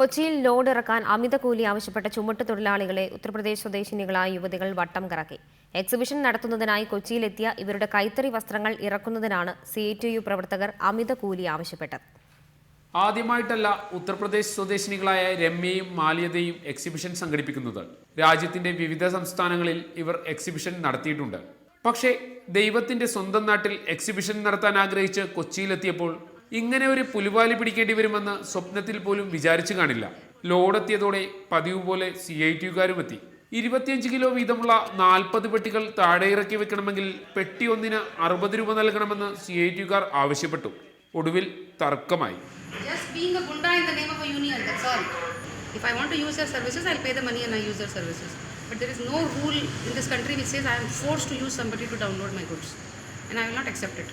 കൊച്ചിയിൽ ലോഡ് ഇറക്കാൻ അമിത കൂലി ആവശ്യപ്പെട്ട ചുമട്ട് തൊഴിലാളികളെ ഉത്തർപ്രദേശ് സ്വദേശിനികളായ യുവതികൾ വട്ടം കറക്കി. എക്സിബിഷൻ നടത്തുന്നതിനായി കൊച്ചിയിലെത്തിയ ഇവരുടെ കൈത്തറി വസ്ത്രങ്ങൾ ഇറക്കുന്നതിനാണ് CITU പ്രവർത്തകർ അമിത കൂലി ആവശ്യപ്പെട്ടത്. ആദ്യമായിട്ടല്ല ഉത്തർപ്രദേശ് സ്വദേശിനികളായ രമ്യയും മാലിയതയും എക്സിബിഷൻ സംഘടിപ്പിക്കുന്നത്. രാജ്യത്തിന്റെ വിവിധ സംസ്ഥാനങ്ങളിൽ ഇവർ എക്സിബിഷൻ നടത്തിയിട്ടുണ്ട്. പക്ഷേ ദൈവത്തിന്റെ സ്വന്തം നാട്ടിൽ എക്സിബിഷൻ നടത്താൻ ആഗ്രഹിച്ച് കൊച്ചിയിലെത്തിയപ്പോൾ ഇങ്ങനെ ഒരു പുലിവാലി പിടിക്കേണ്ടി വരുമെന്ന് സ്വപ്നത്തിൽ പോലും വിചാരിച്ചു കാണില്ല. ലോഡെത്തിയതോടെ പതിവ് പോലെ CITUകാരും എത്തി. 25 കിലോ വീതമുള്ള 40 പെട്ടികൾ താഴെ ഇറക്കി വെക്കണമെങ്കിൽ പെട്ടി ഒന്നിന് 60 രൂപ നൽകണമെന്ന് CITUകാർ ആവശ്യപ്പെട്ടു. ഒടുവിൽ തർക്കമായി. If I want to use their services, I'll pay the money and I use their services. But there is no rule in this country which says I am forced to use somebody to download my goods. And I will not accept it.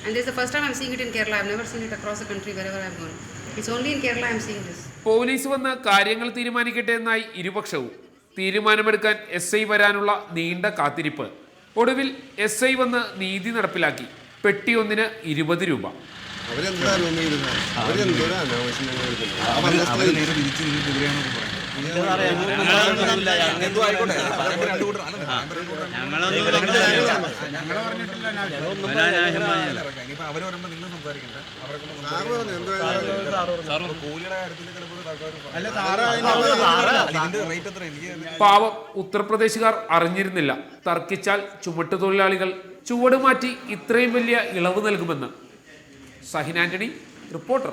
And this is the first time I'm seeing it in Kerala. I've never seen it across the country wherever I've gone. It's only in Kerala I'm seeing this. Police വന്ന് കാര്യങ്ങൾ തീരുമാനിക്കട്ടെ എന്നായി ഇരുപക്ഷവും. തീരുമാനമെടുക്കാൻ SI വരാനുള്ള നീണ്ട കാത്തിരിപ്പ്. ഒടുവിൽ SI വന്ന് നീതി നടപ്പിലാക്കി. പെട്ടി ഒന്നിന് 20 രൂപ. പാവം ഉത്തർപ്രദേശുകാർ അറിഞ്ഞിരുന്നില്ല തർക്കിച്ചാൽ ചുമട്ടുതൊഴിലാളികൾ ചുവട് മാറ്റി ഇത്രയും വലിയ ഇളവ് നൽകുമെന്ന്. സഹിൻ ആന്റണി, റിപ്പോർട്ടർ.